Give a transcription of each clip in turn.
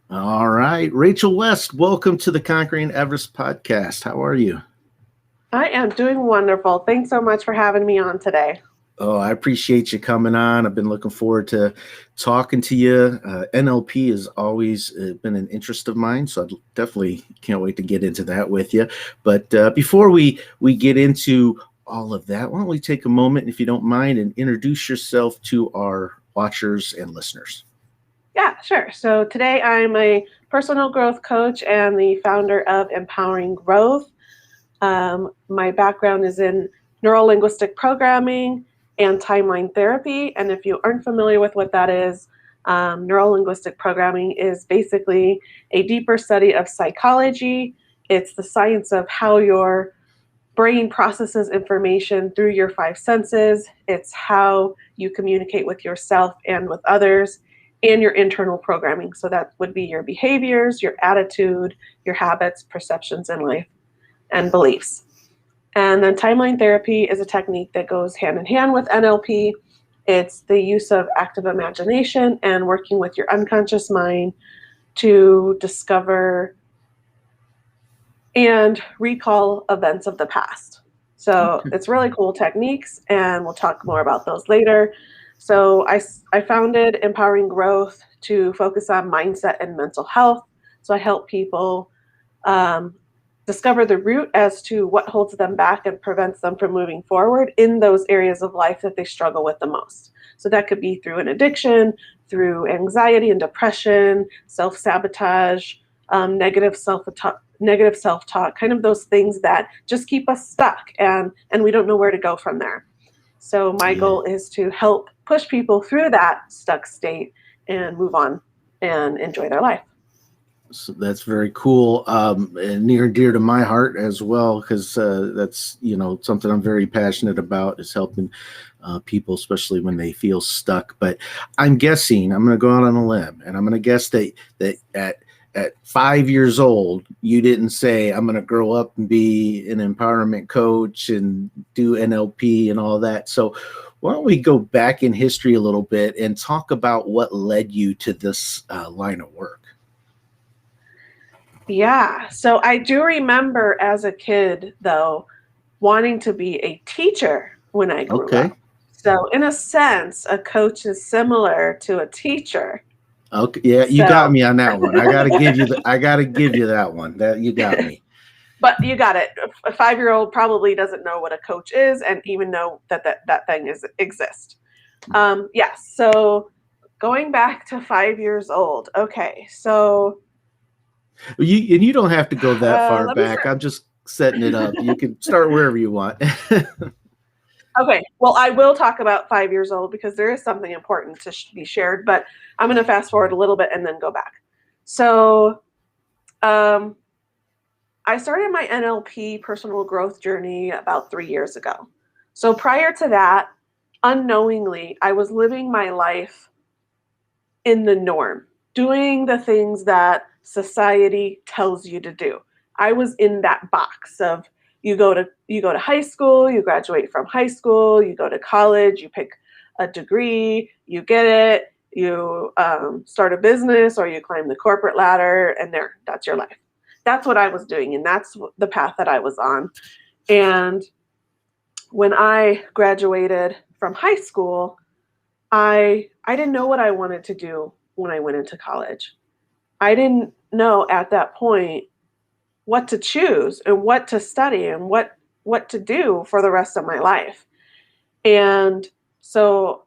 All right. Rachel West, welcome to the Conquering Everest podcast. How are you? I am doing wonderful. Thanks so much for having me on today. Oh, I appreciate you coming on. I've been looking forward to talking to you. NLP has always been an interest of mine, so I definitely can't wait to get into that with you. But before we get into all of that, why don't we take a moment, if you don't mind, and introduce yourself to our watchers and listeners? Yeah, sure. So today I'm a personal growth coach and the founder of Empowering Growth. My background is in neuro-linguistic programming and timeline therapy. And if you aren't familiar with what that is, neuro-linguistic programming is basically a deeper study of psychology. It's the science of how your brain processes information through your five senses. It's how you communicate with yourself and with others, and your internal programming. So that would be your behaviors, your attitude, your habits, perceptions in life, and beliefs. And then timeline therapy is a technique that goes hand in hand with NLP. It's the use of active imagination and working with your unconscious mind to discover and recall events of the past. So Okay. it's really cool techniques, and we'll talk more about those later. So I founded Empowering Growth to focus on mindset and mental health. So I help people um, discover the root as to what holds them back and prevents them from moving forward in those areas of life that they struggle with the most. So that could be through an addiction, through anxiety and depression, self-sabotage, negative self-talk, kind of those things that just keep us stuck and we don't know where to go from there. So my Yeah. goal is to help push people through that stuck state and move on and enjoy their life. So that's very cool, and near and dear to my heart as well, because that's something I'm very passionate about is helping people, especially when they feel stuck. But I'm guessing I'm going to go out on a limb, and I'm going to guess that at 5 years old, you didn't say I'm going to grow up and be an empowerment coach and do NLP and all that. So why don't we go back in history a little bit and talk about what led you to this line of work? Yeah. So I do remember as a kid, though, wanting to be a teacher when I grew Okay. up. So, in a sense, a coach is similar to a teacher. Okay, yeah, you got So, me on that one. I gotta give you that one. That you got me. but you got it. A 5-year-old probably doesn't know what a coach is and even know that thing exists. Yes. So, going back to 5 years old. Okay. So, You don't have to go that far let me back. start. I'm just setting it up. You can start wherever you want. Okay, well, I will talk about 5 years old because there is something important to be shared, but I'm going to fast forward a little bit and then go back. So, um, I started my NLP personal growth journey about 3 years ago. So, prior to that, unknowingly, I was living my life in the norm, doing the things that society tells you to do. I was in that box of you go to high school, you graduate from high school, you go to college, you pick a degree, you get it, you start a business or you climb the corporate ladder, and that's your life. That's what I was doing, and that's the path that I was on. And when I graduated from high school, I didn't know what I wanted to do when I went into college. I didn't know at that point what to choose and what to study and what to do for the rest of my life. And so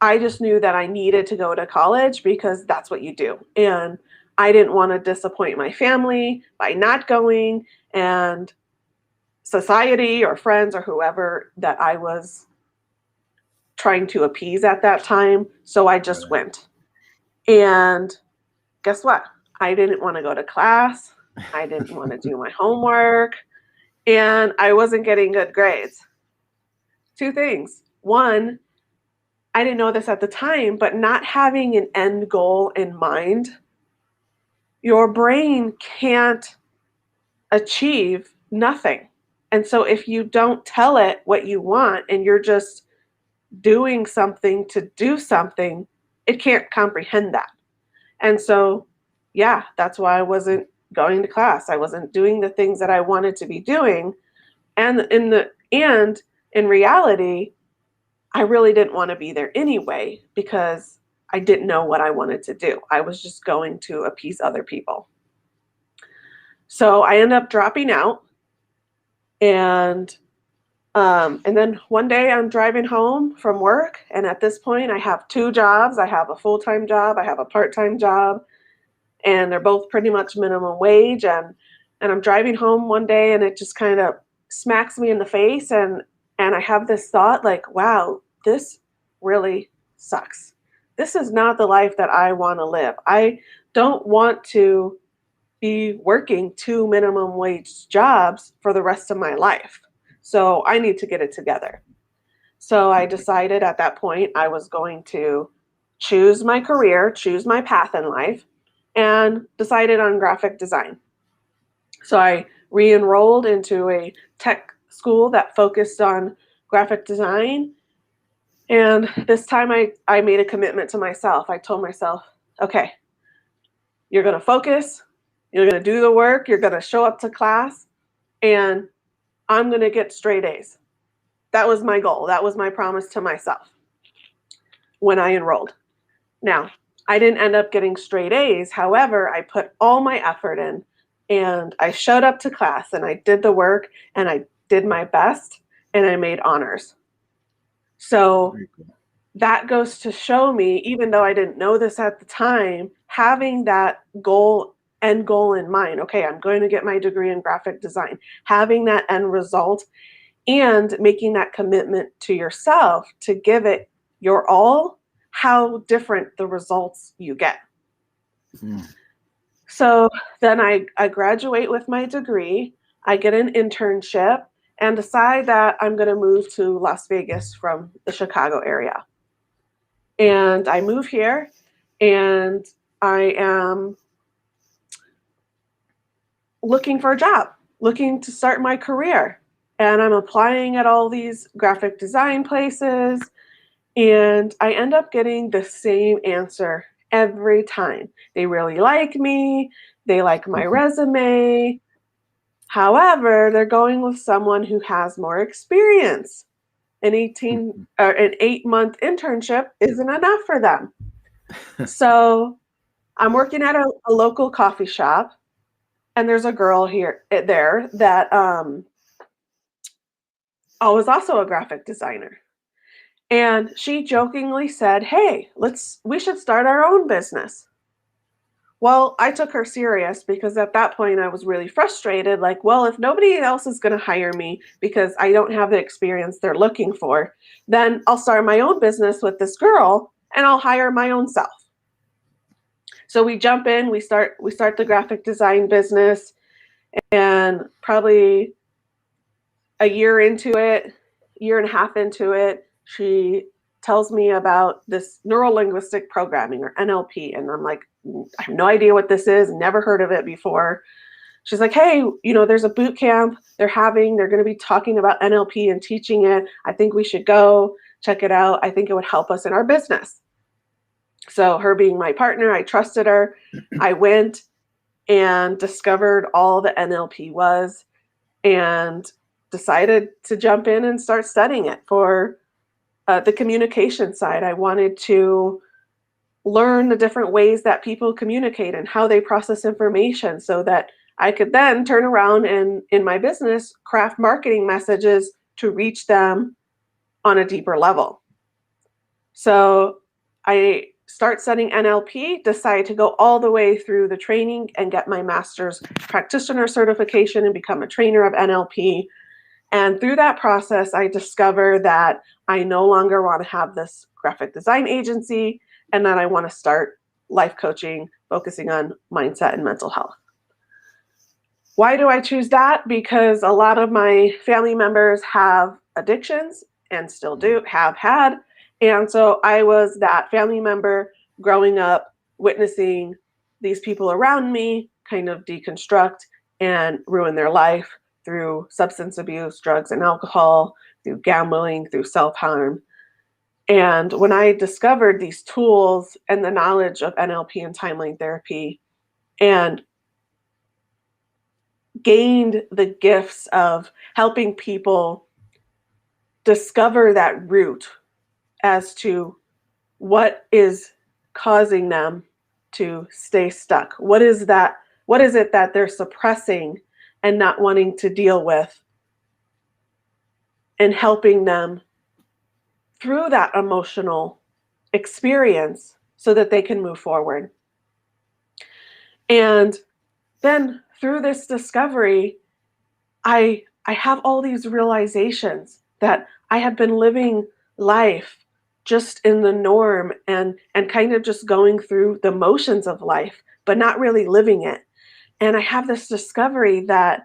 I just knew that I needed to go to college because that's what you do. And I didn't want to disappoint my family by not going, and society or friends or whoever that I was trying to appease at that time. So I just Right. went. And guess what? I didn't want to go to class. I didn't want to do my homework, and I wasn't getting good grades. Two things. One, I didn't know this at the time, but not having an end goal in mind, your brain can't achieve nothing. And so if you don't tell it what you want and you're just doing something to do something, it can't comprehend that. And so, yeah, that's why I wasn't going to class. I wasn't doing the things that I wanted to be doing. And in reality, I really didn't want to be there anyway because I didn't know what I wanted to do. I was just going to appease other people. So I ended up dropping out, and and then one day I'm driving home from work, and at this point I have two jobs. I have a full-time job, I have a part-time job, and they're both pretty much minimum wage. And I'm driving home one day, and it just kind of smacks me in the face, and I have this thought like, wow, this really sucks. This is not the life that I want to live. I don't want to be working two minimum wage jobs for the rest of my life. So I need to get it together. So I decided at that point I was going to choose my career, choose my path in life, and decided on graphic design. So I re enrolled into a tech school that focused on graphic design. And this time I made a commitment to myself. I told myself, okay, you're going to focus, you're going to do the work, you're going to show up to class, and I'm going to get straight A's. That was my goal. That was my promise to myself when I enrolled. Now, I didn't end up getting straight A's. However, I put all my effort in, and I showed up to class, and I did the work, and I did my best, and I made honors. So that goes to show me, even though I didn't know this at the time, having that end goal in mind. Okay, I'm going to get my degree in graphic design. Having that end result and making that commitment to yourself to give it your all, how different the results you get. Mm. So then I graduate with my degree, I get an internship, and decide that I'm going to move to Las Vegas from the Chicago area. And I move here, and I am looking for a job, looking to start my career. And I'm applying at all these graphic design places, and I end up getting the same answer every time. They really like me, they like my resume. However, they're going with someone who has more experience. An 8-month internship isn't enough for them. So I'm working at a local coffee shop, and there's a girl there that was also a graphic designer. And she jokingly said, hey, we should start our own business. Well, I took her serious because at that point I was really frustrated. Like, well, if nobody else is going to hire me because I don't have the experience they're looking for, then I'll start my own business with this girl and I'll hire my own self. So we jump in, we start the graphic design business, and probably a year and a half into it, she tells me about this Neuro-Linguistic programming, or NLP. And I'm like, I have no idea what this is, never heard of it before. She's like, hey, there's a boot camp they're going to be talking about NLP and teaching it. I think we should go check it out. I think it would help us in our business. So her being my partner, I trusted her. I went and discovered all the NLP was and decided to jump in and start studying it for the communication side. I wanted to learn the different ways that people communicate and how they process information so that I could then turn around and in my business craft marketing messages to reach them on a deeper level. So I start studying NLP, decide to go all the way through the training and get my master's practitioner certification and become a trainer of NLP. And through that process, I discover that I no longer want to have this graphic design agency and that I want to start life coaching, focusing on mindset and mental health. Why do I choose that? Because a lot of my family members have addictions and still have had. And so I was that family member growing up, witnessing these people around me kind of deconstruct and ruin their life through substance abuse, drugs and alcohol, through gambling, through self-harm. And when I discovered these tools and the knowledge of NLP and timeline therapy and gained the gifts of helping people discover that root as to what is causing them to stay stuck. What is that? What is it that they're suppressing and not wanting to deal with? And helping them through that emotional experience so that they can move forward. And then through this discovery, I have all these realizations that I have been living life just in the norm and kind of just going through the motions of life, but not really living it. And I have this discovery that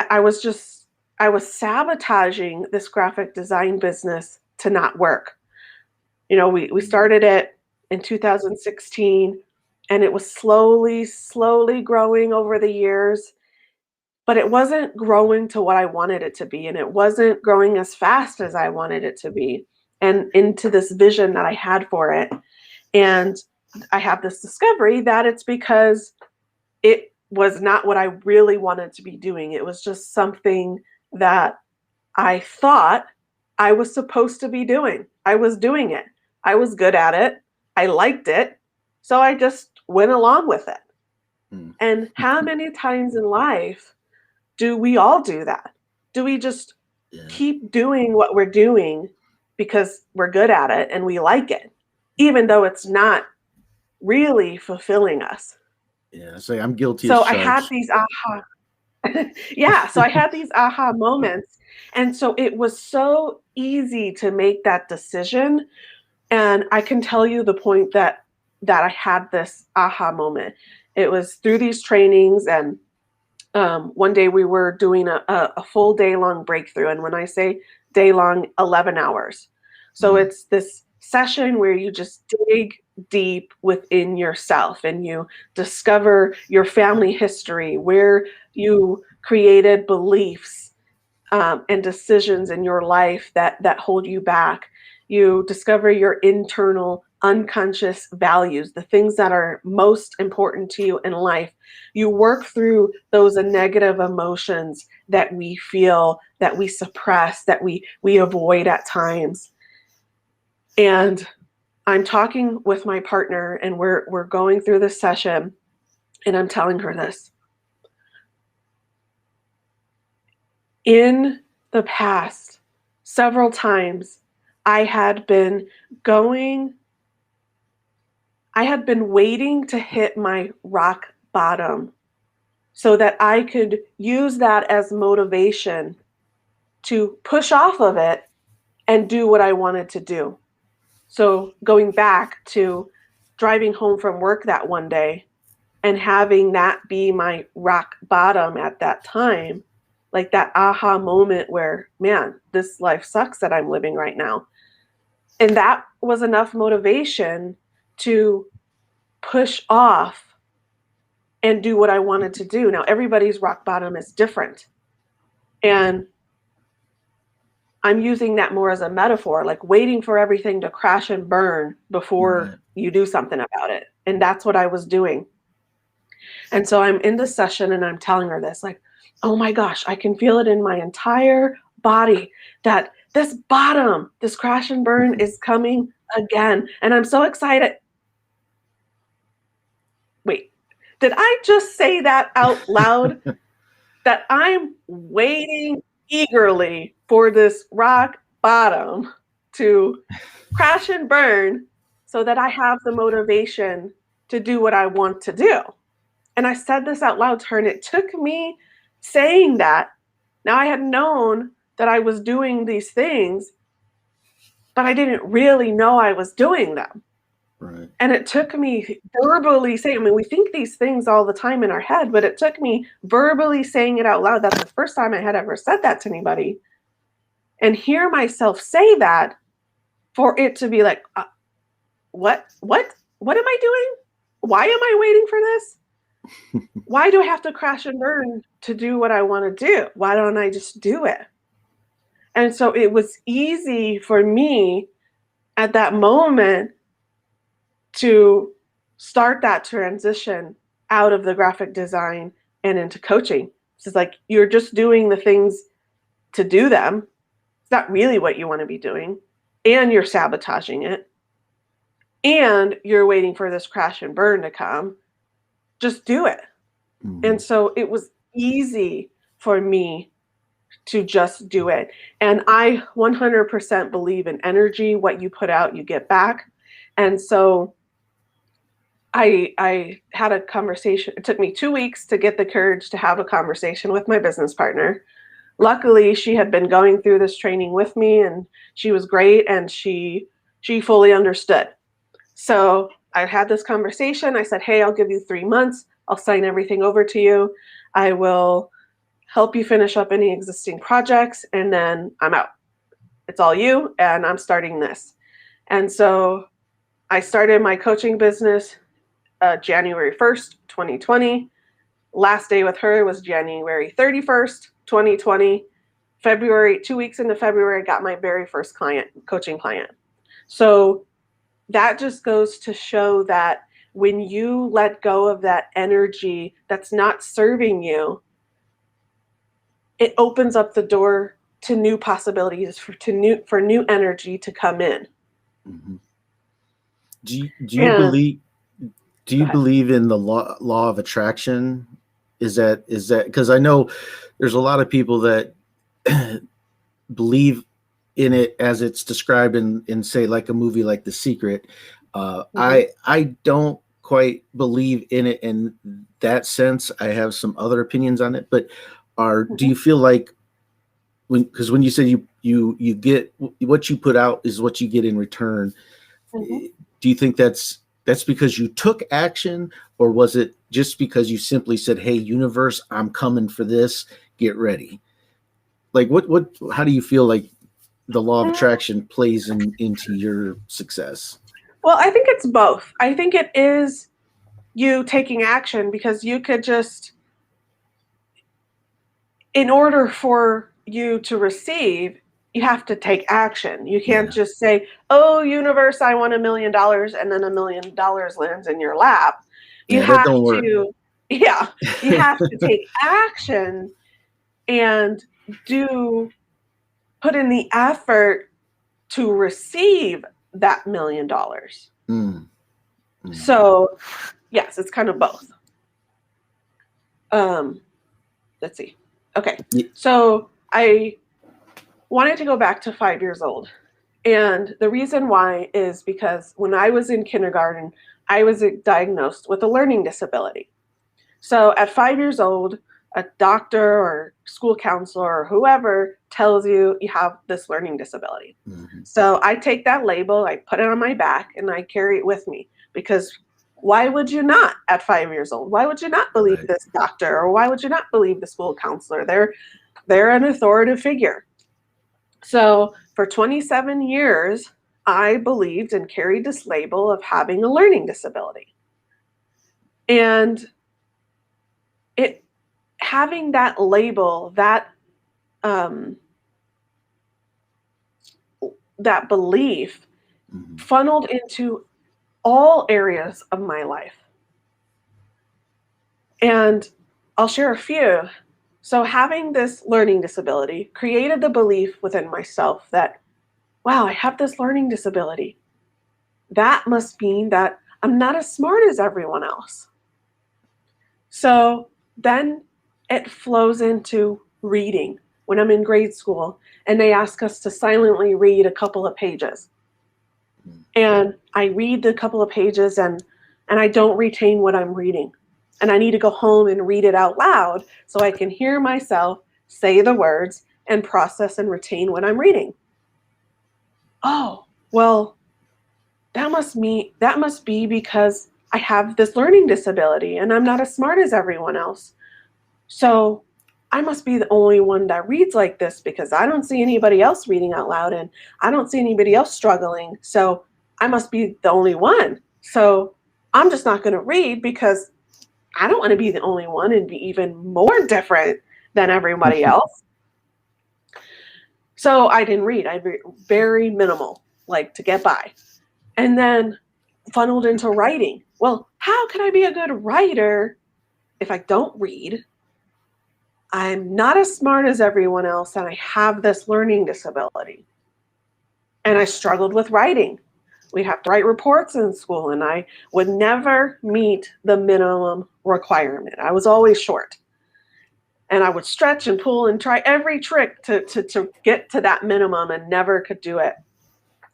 I was sabotaging this graphic design business to not work. You know, we started it in 2016 and it was slowly growing over the years, but it wasn't growing to what I wanted it to be. And it wasn't growing as fast as I wanted it to be and into this vision that I had for it. And I have this discovery that it's because it was not what I really wanted to be doing. It was just something that I thought I was supposed to be doing. I was doing it. I was good at it. I liked it. So I just went along with it. Mm. And how many times in life do we all do that? Do we just keep doing what we're doing because we're good at it and we like it, even though it's not really fulfilling us? Yeah, say I'm guilty as So I had charged. these aha yeah, so I had these aha moments, and so it was so easy to make that decision, and I can tell you the point that I had this aha moment. It was through these trainings, and one day we were doing a full day long breakthrough, and when I say day long, 11 hours. So Mm. it's this session where you just dig deep within yourself and you discover your family history, where you created beliefs and decisions in your life that hold you back. You discover your internal unconscious values, the things that are most important to you in life. You work through those negative emotions that we feel, that we suppress, that we avoid at times. And I'm talking with my partner and we're going through this session and I'm telling her this. In the past, several times, I had been going, I had been waiting to hit my rock bottom so that I could use that as motivation to push off of it and do what I wanted to do. So going back to driving home from work that one day and having that be my rock bottom at that time, like that aha moment where, man, this life sucks that I'm living right now. And that was enough motivation to push off and do what I wanted to do. Now, everybody's rock bottom is different. And I'm using that more as a metaphor, like waiting for everything to crash and burn before Right. you do something about it. And that's what I was doing. And so I'm in this session and I'm telling her this, like, oh my gosh, I can feel it in my entire body that this bottom, this crash and burn is coming again. And I'm so excited. Wait, did I just say that out loud? That I'm waiting eagerly for this rock bottom to crash and burn so that I have the motivation to do what I want to do. And I said this out loud to her, and it took me saying that. Now I had known that I was doing these things, but I didn't really know I was doing them. Right. And it took me verbally saying, I mean, we think these things all the time in our head, but it took me verbally saying it out loud. That's the first time I had ever said that to anybody. And hear myself say that for it to be like, what am I doing? Why am I waiting for this? Why do I have to crash and burn to do what I want to do? Why don't I just do it? And so it was easy for me at that moment to start that transition out of the graphic design and into coaching. It's like you're just doing the things to do them. It's not really what you want to be doing. And you're sabotaging it. And you're waiting for this crash and burn to come. Just do it. Mm-hmm. And so it was easy for me to just do it. And I 100% believe in energy. What you put out, you get back. And so I had a conversation. It took me 2 weeks to get the courage to have a conversation with my business partner. Luckily, she had been going through this training with me, and she was great, and she fully understood. So I had this conversation. I said, hey, I'll give you 3 months. I'll sign everything over to you. I will help you finish up any existing projects, and then I'm out. It's all you, and I'm starting this. And so I started my coaching business January 1st, 2020. Last day with her was January 31st, 2020. February, 2 weeks into February, I got my very first coaching client. So that just goes to show that when you let go of that energy that's not serving you, it opens up the door to new possibilities for new energy to come in. Mm-hmm. Do you believe in the law of attraction? Is that because I know there's a lot of people that believe in it as it's described in say like a movie like The Secret. I don't quite believe in it in that sense. I have some other opinions on it, but do you feel like when you say you get what you put out is what you get in return? Do you think that's because you took action, or was it just because you simply said, hey, universe, I'm coming for this, get ready? Like how do you feel like the law of attraction plays into your success? Well, I think it's both. I think it is you taking action, because you could just, in order for you to receive, you have to take action. You can't just say, oh, universe, I want $1 million, and then $1 million lands in your lap. You have to, you have to take action and put in the effort to receive that $1 million. So yes, it's kind of both. Let's see. Okay. So I wanted to go back to 5 years old. And the reason why is because when I was in kindergarten, I was diagnosed with a learning disability. So at 5 years old, a doctor or school counselor or whoever tells you you have this learning disability. So I take that label, I put it on my back, and I carry it with me, because why would you not at 5 years old? Why would you not believe this doctor, or why would you not believe the school counselor? They're an authoritative figure. So for 27 years, I believed and carried this label of having a learning disability. And having that label, that belief funneled into all areas of my life. And I'll share a few. So having this learning disability created the belief within myself that, wow, I have this learning disability. That must mean that I'm not as smart as everyone else. So then it flows into reading. When I'm in grade school and they ask us to silently read a couple of pages, and I read the couple of pages and I don't retain what I'm reading. And I need to go home and read it out loud so I can hear myself say the words and process and retain what I'm reading. Oh, well, that must be because I have this learning disability and I'm not as smart as everyone else. So I must be the only one that reads like this, because I don't see anybody else reading out loud and I don't see anybody else struggling. So I must be the only one. So I'm just not going to read, because I don't want to be the only one and be even more different than everybody else. So I didn't read. I read very minimal, like to get by. And then funneled into writing. Well, how can I be a good writer if I don't read? I'm not as smart as everyone else, and I have this learning disability. And I struggled with writing. We'd have to write reports in school, and I would never meet the minimum requirement. I was always short. And I would stretch and pull and try every trick to get to that minimum and never could do it.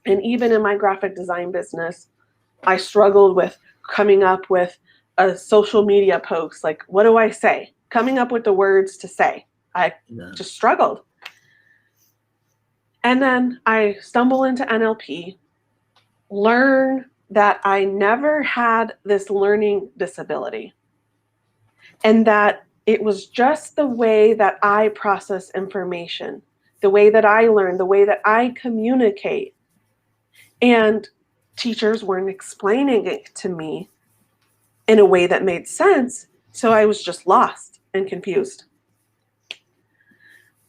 And even in my graphic design business, I struggled with coming up with a social media post. Like, what do I say? Coming up with the words to say. I just struggled. And then I stumble into NLP, learn that I never had this learning disability, and that it was just the way that I process information, the way that I learn, the way that I communicate. And teachers weren't explaining it to me in a way that made sense, so I was just lost and confused.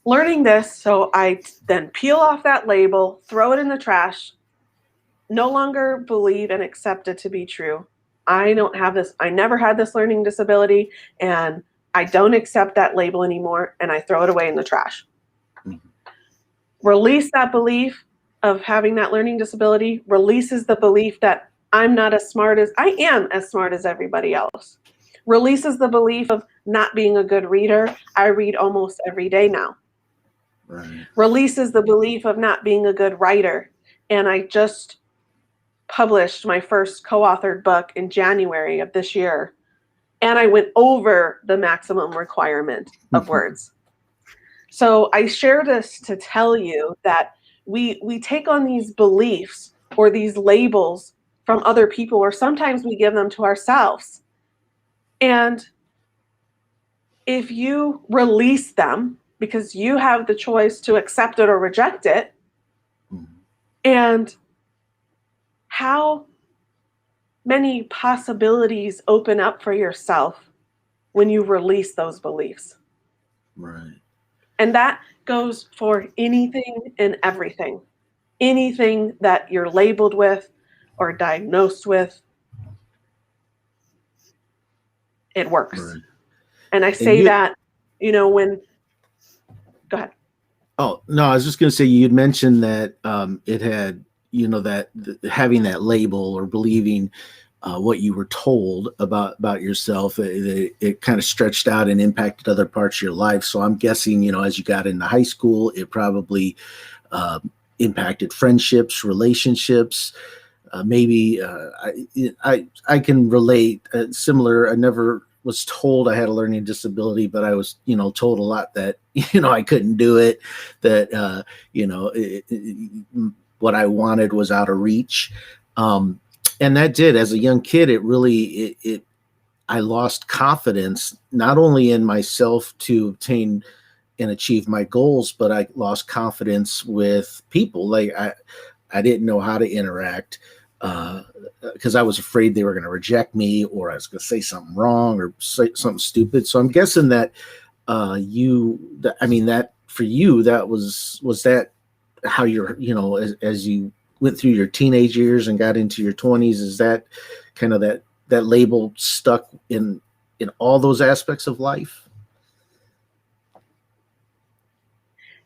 Learning this, so I then peel off that label, throw it in the trash, no longer believe and accept it to be true. I don't have this, I never had this learning disability, and I don't accept that label anymore, and I throw it away in the trash. Mm-hmm. Release that belief of having that learning disability, releases the belief that I'm not as smart as, I am as smart as everybody else. Releases the belief of not being a good reader. I read almost every day now. Right. Releases the belief of not being a good writer. And I just published my first co-authored book in January of this year. And I went over the maximum requirement of words. So I share this to tell you that we take on these beliefs or these labels from other people, or sometimes we give them to ourselves. And if you release them, because you have the choice to accept it or reject it, and how many possibilities open up for yourself when you release those beliefs. Right. And that goes for anything and everything. Anything that you're labeled with or diagnosed with, it works. Right. And I say that, when, go ahead. Oh, no, I was just going to say, you'd mentioned that it had, having that label or believing what you were told about yourself, it kind of stretched out and impacted other parts of your life. So I'm guessing, as you got into high school, it probably impacted friendships, relationships. Maybe I can relate similar. I never was told I had a learning disability, but I was, told a lot that, I couldn't do it, that, what I wanted was out of reach. And that did, as a young kid, it really, I lost confidence, not only in myself to obtain and achieve my goals, but I lost confidence with people. Like I didn't know how to interact because I was afraid they were going to reject me, or I was going to say something wrong or say something stupid. So I'm guessing that that for you, that was that how you're, as you went through your teenage years and got into your 20s, is that kind of that label stuck in all those aspects of life?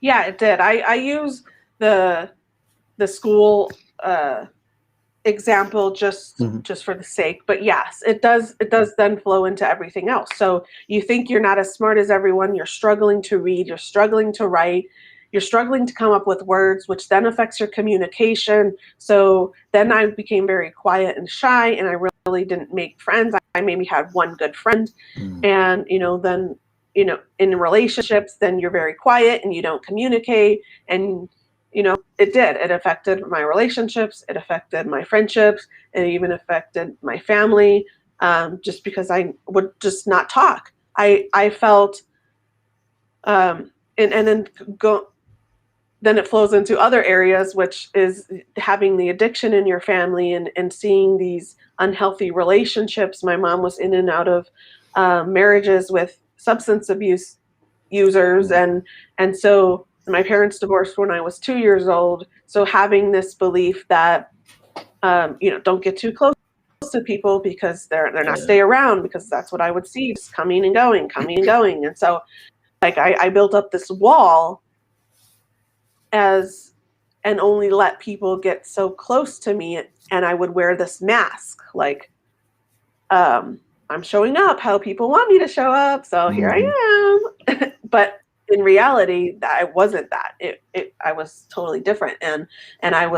Yeah, it did. I use the school example just for the sake, but yes, it does then flow into everything else. So you think you're not as smart as everyone, you're struggling to read, you're struggling to write, you're struggling to come up with words, which then affects your communication. So then I became very quiet and shy, and I really didn't make friends. I maybe had one good friend, and then in relationships, then you're very quiet and you don't communicate, and it affected my relationships, it affected my friendships, it even affected my family, just because I would just not talk. I felt, and then it flows into other areas, which is having the addiction in your family and seeing these unhealthy relationships. My mom was in and out of marriages with substance abuse users, and so my parents divorced when I was 2 years old. So having this belief that, don't get too close to people because they're not stay around, because that's what I would see, just coming and going, coming and going. And so like I built up this wall and only let people get so close to me, and I would wear this mask like, I'm showing up how people want me to show up, so here I am. But in reality, I wasn't that. I was totally different, and I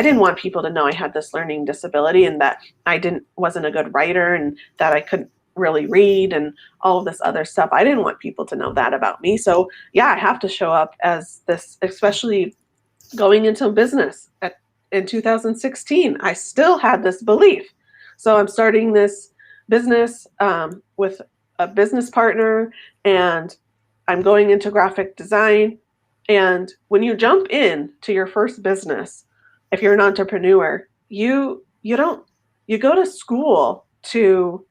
didn't want people to know I had this learning disability and that I wasn't a good writer and that I couldn't really read and all of this other stuff. I didn't want people to know that about me. So yeah, I have to show up as this, especially going into business in 2016. I still had this belief. So I'm starting this business with a business partner, and I'm going into graphic design. And when you jump in to your first business, if you're an entrepreneur, you go to school to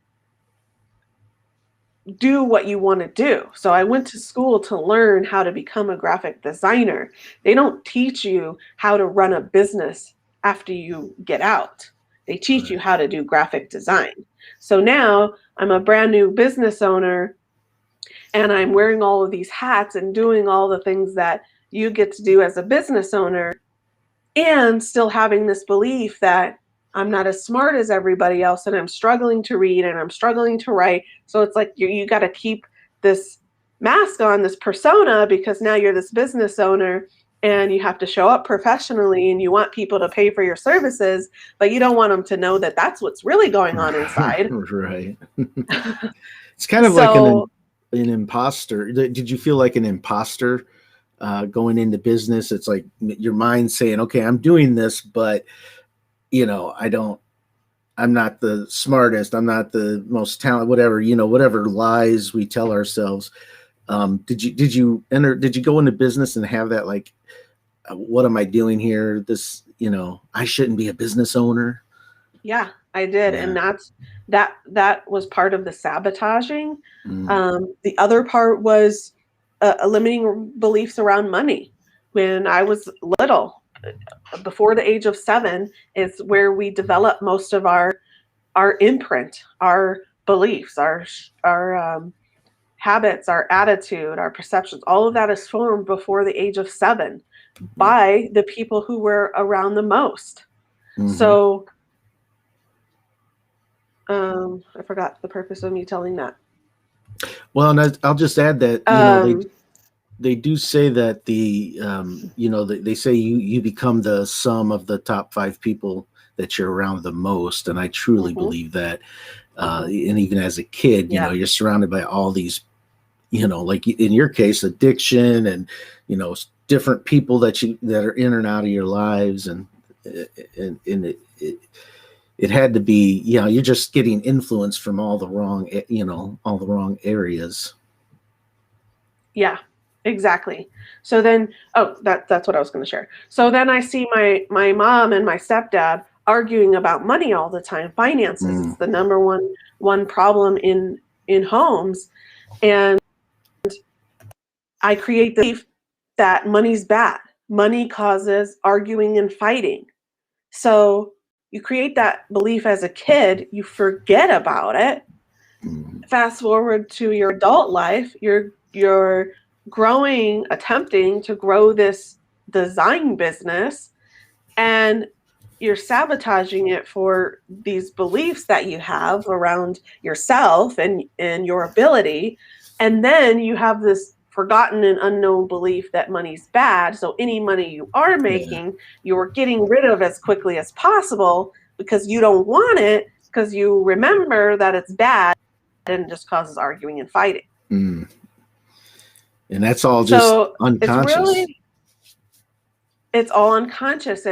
do what you want to do. So I went to school to learn how to become a graphic designer. They don't teach you how to run a business after you get out. They teach you how to do graphic design. So now I'm a brand new business owner, and I'm wearing all of these hats and doing all the things that you get to do as a business owner, and still having this belief that I'm not as smart as everybody else, and I'm struggling to read and I'm struggling to write. So it's like you got to keep this mask on, this persona, because now you're this business owner and you have to show up professionally, and you want people to pay for your services, but you don't want them to know that that's what's really going on inside. Right. It's kind of like an imposter. Did you feel like an imposter going into business? It's like your mind saying, okay, I'm doing this, but I'm not the smartest, I'm not the most talented, whatever lies we tell ourselves. Did you go into business and have that, like, what am I doing here? This, I shouldn't be a business owner. Yeah, I did. Yeah. And that was part of the sabotaging. The other part was limiting beliefs around money. When I was little, before the age of 7 is where we develop most of our imprint, our beliefs, our habits, our attitude, our perceptions. All of that is formed before the age of 7 by the people who were around the most. So I forgot the purpose of me telling that. Well, and I'll just add that they do say that they say you become the sum of the top 5 people that you're around the most, and I truly believe that. And even as a kid, you're surrounded by all these, like in your case, addiction and different people that are in and out of your lives, and it had to be, you're just getting influence from all the wrong areas. Yeah, exactly. So then, that's what I was going to share. So then I see my mom and my stepdad arguing about money all the time. Finances is the number one problem in homes. And I create the belief that money's bad. Money causes arguing and fighting. So you create that belief as a kid, you forget about it. Fast forward to your adult life, you're attempting to grow this design business, and you're sabotaging it for these beliefs that you have around yourself and your ability. And then you have this forgotten and unknown belief that money's bad. So any money you are making, you're getting rid of as quickly as possible because you don't want it, because you remember that it's bad and it just causes arguing and fighting. And that's all just unconscious. It's all unconscious.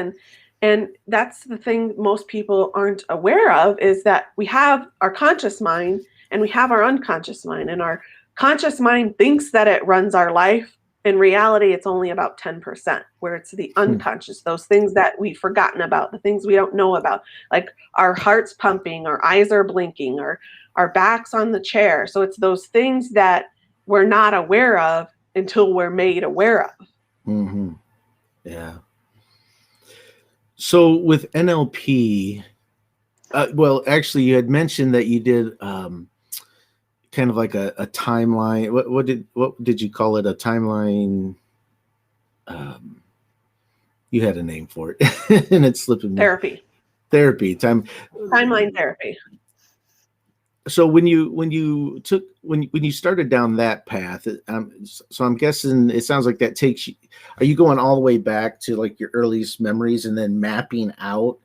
And that's the thing most people aren't aware of, is that we have our conscious mind and we have our unconscious mind. And our conscious mind thinks that it runs our life. In reality, it's only about 10%, where it's the unconscious, those things that we've forgotten about, the things we don't know about, like our heart's pumping, our eyes are blinking, our back's on the chair. So it's those things that we're not aware of until we're made aware of. Hmm. Yeah. So with NLP, well, actually, you had mentioned that you did kind of like a timeline. What did you call it? A timeline? Um, you had a name for it, and it's slipping me. Therapy, Therapy time. timeline therapy. So when you started down that path, so I'm guessing it sounds like that takes you. Are you going all the way back to like your earliest memories and then mapping out?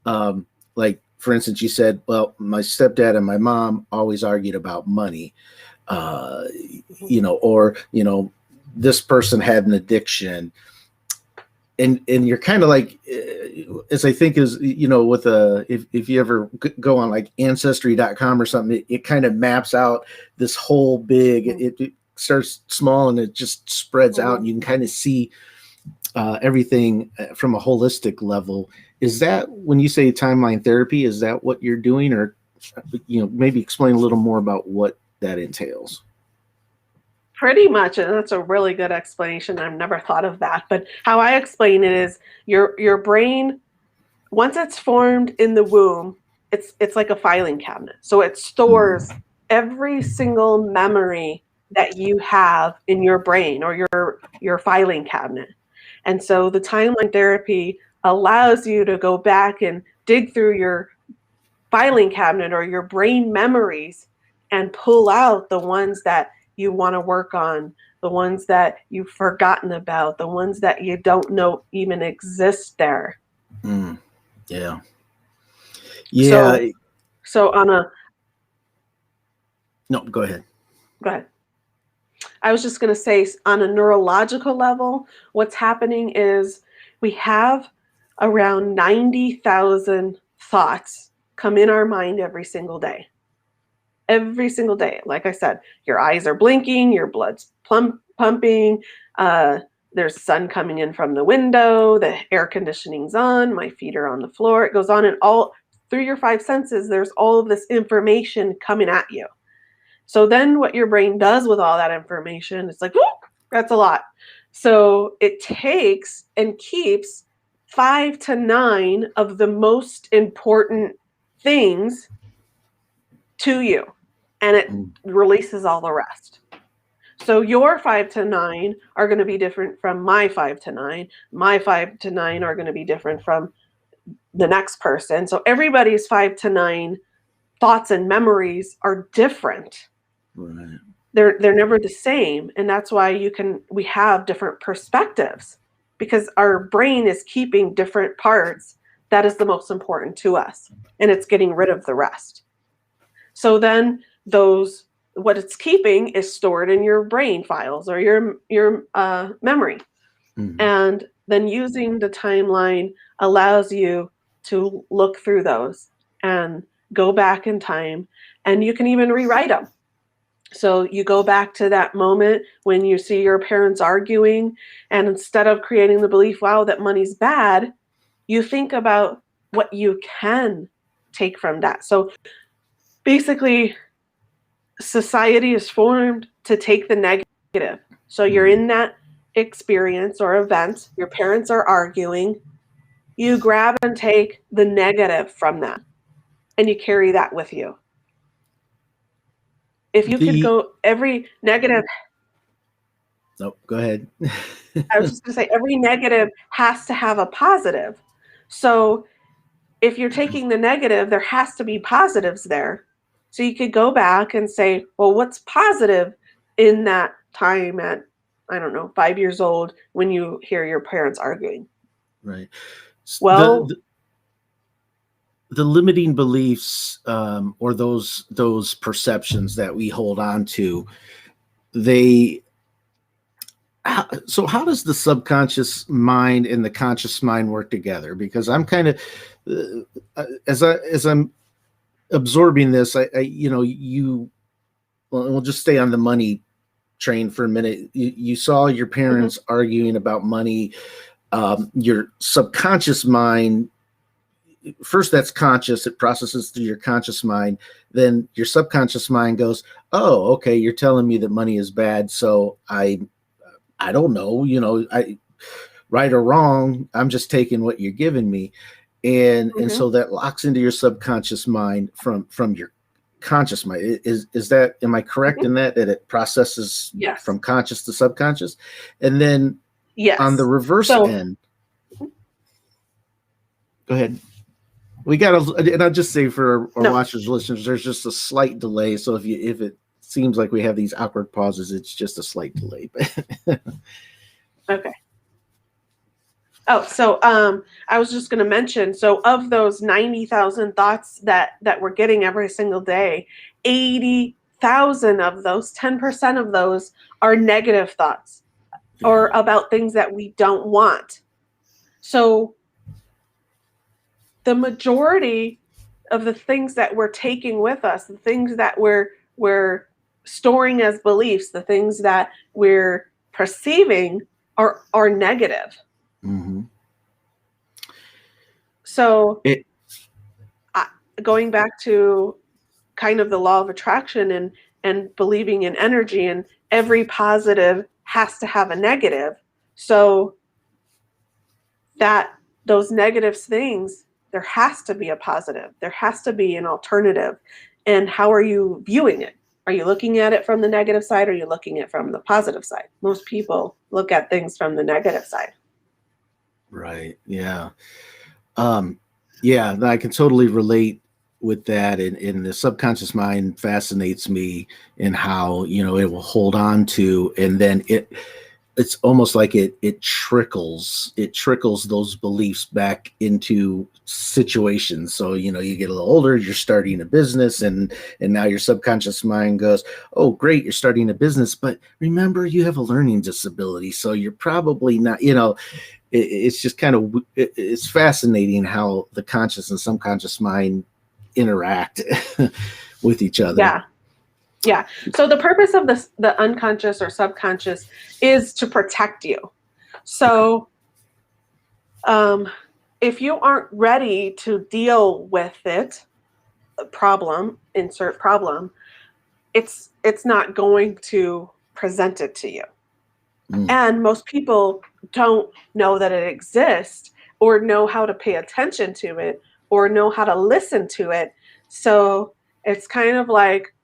Like for instance, you said, "Well, my stepdad and my mom always argued about money," uh, or this person had an addiction, and you're kind of like, as I think is, with if you ever go on like ancestry.com or something, it kind of maps out this whole big, it starts small and it just spreads out, and you can kind of see everything from a holistic level. Is that, when you say timeline therapy, is that what you're doing? Or maybe explain a little more about what that entails. Pretty much, and that's a really good explanation. I've never thought of that, but how I explain it is your brain, once it's formed in the womb, it's like a filing cabinet. So it stores every single memory that you have in your brain or your filing cabinet. And so the timeline therapy allows you to go back and dig through your filing cabinet or your brain memories and pull out the ones that you want to work on, the ones that you've forgotten about, the ones that you don't know even exist there. Yeah. Yeah. So on a No, go ahead. go ahead. I was just going to say, on a neurological level, what's happening is we have around 90,000 thoughts come in our mind every single day. Every single day. Like I said, your eyes are blinking, your blood's pumping, there's sun coming in from the window, the air conditioning's on, my feet are on the floor. It goes on, and all through your five senses, there's all of this information coming at you. So then what your brain does with all that information, it's like, whoop, that's a lot. So it takes and keeps 5 to 9 of the most important things to you, and it releases all the rest. So your 5 to 9 are going to be different from my 5 to 9. My 5 to 9 are going to be different from the next person. So everybody's 5 to 9 thoughts and memories are different. Right. They're never the same, and that's why we have different perspectives, because our brain is keeping different parts that is the most important to us, and it's getting rid of the rest. So then what it's keeping is stored in your brain files or your memory. And then using the timeline allows you to look through those and go back in time, and you can even rewrite them. So you go back to that moment when you see your parents arguing, and instead of creating the belief, wow, that money's bad, you think about what you can take from that. So basically, society is formed to take the negative. So you're in that experience or event, your parents are arguing, you grab and take the negative from that, and you carry that with you. If you could go every negative. Nope, go ahead. I was just going to say, every negative has to have a positive. So if you're taking the negative, there has to be positives there. So you could go back and say, well, what's positive in that time at, I don't know, 5 years old when you hear your parents arguing? Right. Well, the limiting beliefs, or those perceptions that we hold on to, so how does the subconscious mind and the conscious mind work together? Because I'm kind of, as I'm absorbing this, we'll just stay on the money train for a minute. You saw your parents arguing about money. Your subconscious mind, first, that's conscious, it processes through your conscious mind. Then your subconscious mind goes, oh, okay, you're telling me that money is bad, so I don't know, right or wrong, I'm just taking what you're giving me. And Mm-hmm. so that locks into your subconscious mind from your conscious mind. Is that, am I correct Mm-hmm. in that it processes Yes. from conscious to subconscious? And then on the Yes. reverse So end, go ahead. We got to, and I'll just say for our no. watchers, listeners, there's just a slight delay. So if it seems like we have these awkward pauses, it's just a slight delay. Okay. Oh, so I was just going to mention. So of those 90,000 thoughts that we're getting every single day, 80,000 of those, 10% of those, are negative thoughts or about things that we don't want. So the majority of the things that we're taking with us, the things that we're storing as beliefs, the things that we're perceiving are negative. Mm-hmm. So It, going back to kind of the law of attraction and believing in energy, and every positive has to have a negative. So that those negative things, there has to be a positive. There has to be an alternative. And how are you viewing it? Are you looking at it from the negative side, or are you looking at it from the positive side? Most people look at things from the negative side. right. Yeah. Yeah, I can totally relate with that. And the subconscious mind fascinates me in how, it will hold on to, and then it's almost like it trickles those beliefs back into situations. So you get a little older, you're starting a business, and now your subconscious mind goes, oh great, you're starting a business, but remember you have a learning disability, so you're probably not, it's just kind of, it's fascinating how the conscious and subconscious mind interact with each other. Yeah. Yeah. So the purpose of the unconscious or subconscious is to protect you. So if you aren't ready to deal with it, problem, insert problem, it's not going to present it to you. And most people don't know that it exists, or know how to pay attention to it, or know how to listen to it. So it's kind of like,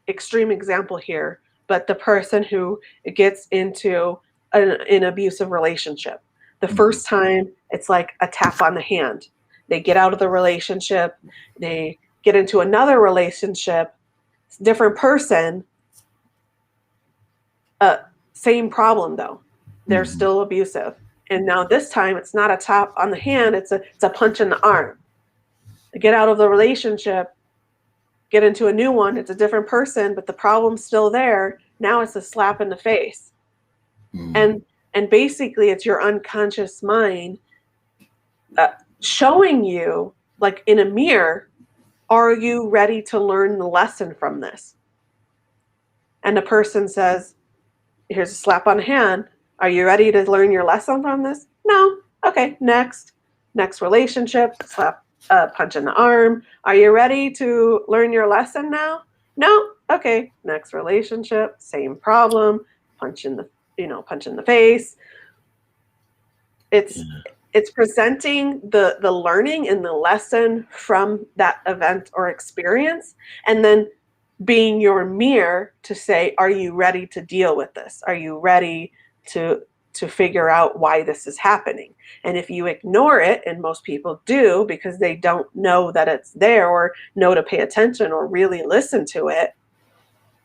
extreme example here, but the person who gets into an abusive relationship. The first time, it's like a tap on the hand. They get out of the relationship, they get into another relationship, different person, same problem though. They're still abusive. And now this time, it's not a tap on the hand, it's a punch in the arm. They get out of the relationship, get into a new one, it's a different person, but the problem's still there. Now it's a slap in the face. And basically it's your unconscious mind showing you, like in a mirror, are you ready to learn the lesson from this? And the person says, here's a slap on the hand. Are you ready to learn your lesson from this? No. Okay, next relationship, slap, punch in the arm. Are you ready to learn your lesson now? No. Okay, next relationship, same problem, punch in the face. It's presenting the learning and the lesson from that event or experience, and then being your mirror to say, are you ready to deal with this? Are you ready to figure out why this is happening? And if you ignore it, and most people do because they don't know that it's there, or know to pay attention or really listen to it,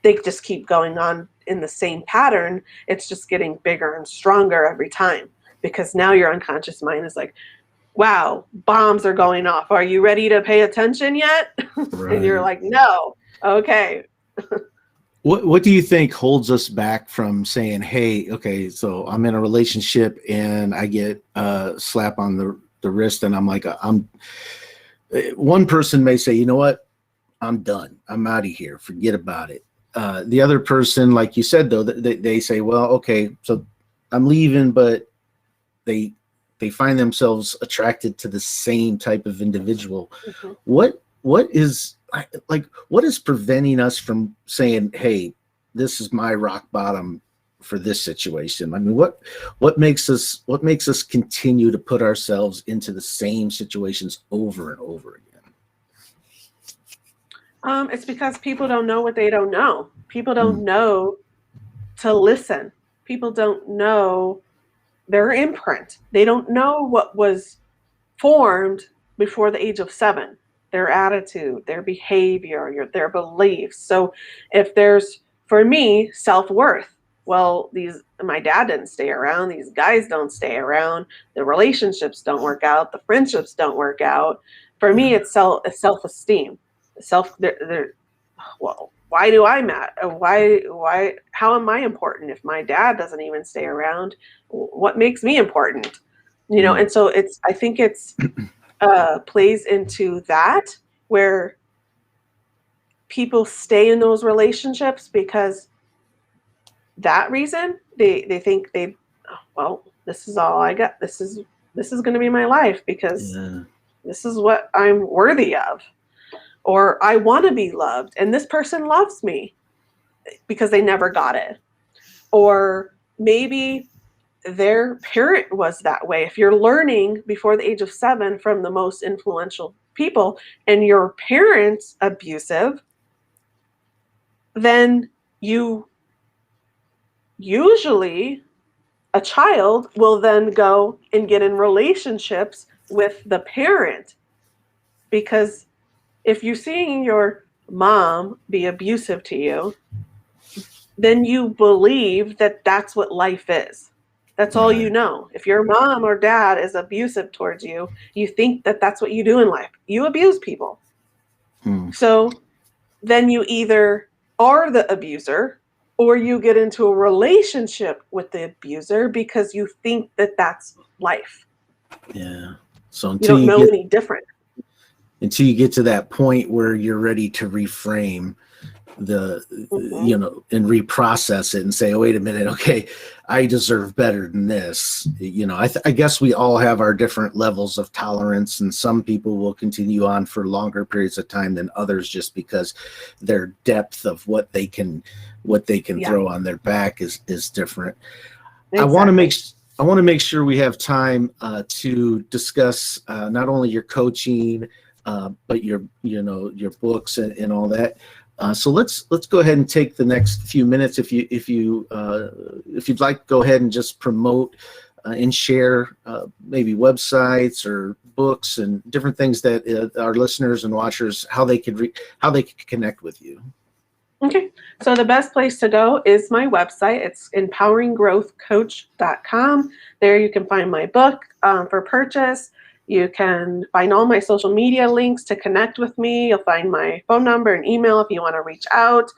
they just keep going on in the same pattern. It's just getting bigger and stronger every time, because now your unconscious mind is like, wow, bombs are going off. Are you ready to pay attention yet? Right. And you're like, no. Okay. What do you think holds us back from saying, hey, okay, so I'm in a relationship and I get a slap on the wrist, and I'm like, one person may say, you know what, I'm done, I'm out of here, forget about it. The other person, like you said, though, they say, well, okay, so I'm leaving, but they find themselves attracted to the same type of individual. Mm-hmm. What is preventing us from saying, hey, this is my rock bottom for this situation? I mean, what makes us continue to put ourselves into the same situations over and over again? It's because people don't know what they don't know. People don't know to listen. People don't know their imprint. They don't know what was formed before the age of 7, their attitude, their behavior, their beliefs. So if there's, for me, self-worth, well, my dad didn't stay around, these guys don't stay around, the relationships don't work out, the friendships don't work out. For me, it's self-esteem. Well, why do I matter? How am I important if my dad doesn't even stay around? What makes me important? And so I think it's plays into that, where people stay in those relationships because that reason they think this is all I got. This is going to be my life because this is what I'm worthy of, or I want to be loved and this person loves me because they never got it. Or maybe their parent was that way. If you're learning before the age of 7 from the most influential people and your parent's abusive, then usually a child will then go and get in relationships with the parent, because if you're seeing your mom be abusive to you, then you believe that that's what life is. That's all you know. If your mom or dad is abusive towards you, you think that that's what you do in life. You abuse people. So then you either are the abuser or you get into a relationship with the abuser because you think that that's life. Yeah. So you don't know any different. Until you get to that point where you're ready to reframe and reprocess it and say, oh, wait a minute, okay, I deserve better than this. I guess we all have our different levels of tolerance, and some people will continue on for longer periods of time than others, just because their depth of what they can throw on their back is different. Exactly. I want to make sure we have time to discuss not only your coaching, but your books and all that. So let's go ahead and take the next few minutes. If you'd like, go ahead and just promote and share maybe websites or books and different things that our listeners and watchers, how they could connect with you. Okay, so the best place to go is my website. It's empoweringgrowthcoach.com. There you can find my book for purchase. You can find all my social media links to connect with me. You'll find my phone number and email if you want to reach out.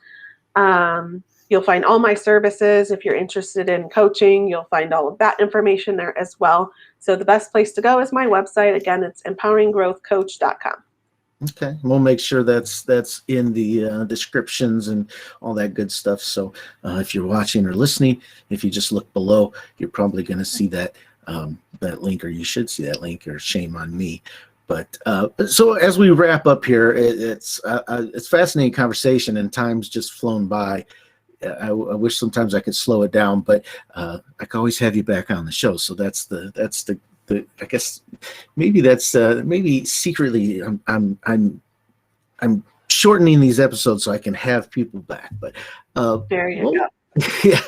You'll find all my services. If you're interested in coaching, you'll find all of that information there as well. So the best place to go is my website. Again, it's empoweringgrowthcoach.com. Okay, we'll make sure that's in the descriptions and all that good stuff. So if you're watching or listening, if you just look below, you're probably going to see that link, or you should see that link, or shame on me. But so as we wrap up here, it's fascinating conversation, and time's just flown by. I wish sometimes I could slow it down, but I can always have you back on the show. So that's the I guess maybe that's maybe secretly I'm shortening these episodes so I can have people back. But there you go. Yeah,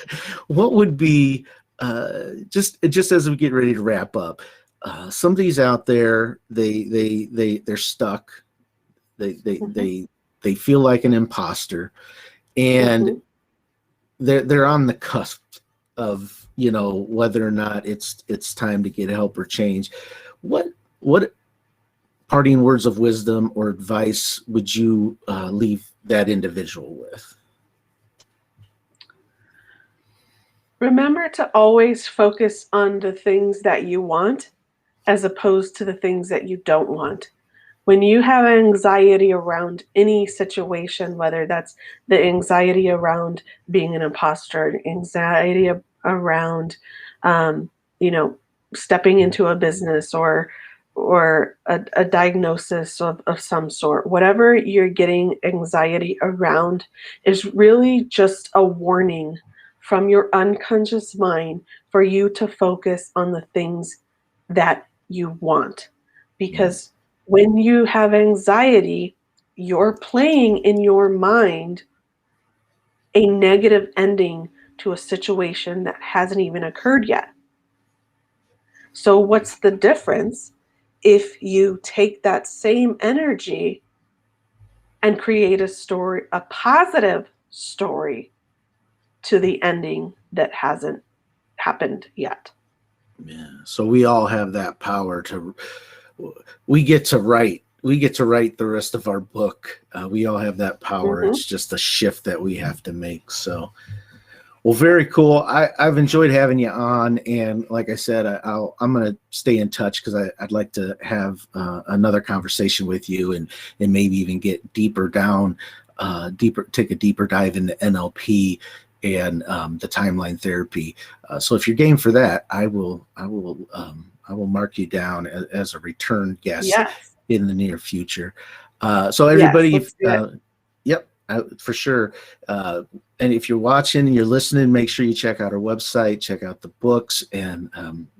what would be just as we get ready to wrap up, somebody's out there, they're stuck, they feel like an imposter, and they're on the cusp of whether or not it's time to get help or change. What parting words of wisdom or advice would you leave that individual with? Remember to always focus on the things that you want as opposed to the things that you don't want. When you have anxiety around any situation, whether that's the anxiety around being an imposter, anxiety around, stepping into a business or a diagnosis of some sort, whatever you're getting anxiety around is really just a warning from your unconscious mind for you to focus on the things that you want. Because when you have anxiety, you're playing in your mind a negative ending to a situation that hasn't even occurred yet. So, what's the difference if you take that same energy and create a story, a positive story to the ending that hasn't happened yet? Yeah. So we all have that power to, we get to write. We get to write the rest of our book. We all have that power. Mm-hmm. It's just a shift that we have to make. So, well, very cool. I've enjoyed having you on, and like I said, I'm going to stay in touch because I'd like to have another conversation with you, and maybe even get deeper down, take a deeper dive into NLP and the timeline therapy. So if you're game for that, I will mark you down as a return guest Yes. in the near future. So Yes. everybody, Let's do it. yep, for sure. And if you're watching, you're listening, make sure you check out our website, check out the books, and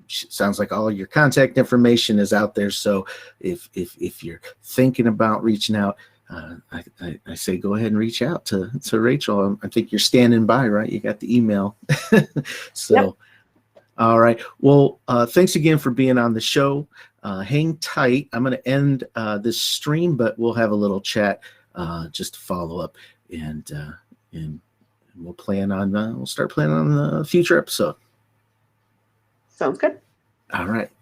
sounds like all your contact information is out there. So if you're thinking about reaching out, I say go ahead and reach out to Rachel. I think you're standing by, right? You got the email. So, Yep. all right. Well, thanks again for being on the show. Hang tight. I'm going to end this stream, but we'll have a little chat just to follow up, and we'll start planning on the future episode. Sounds good. All right.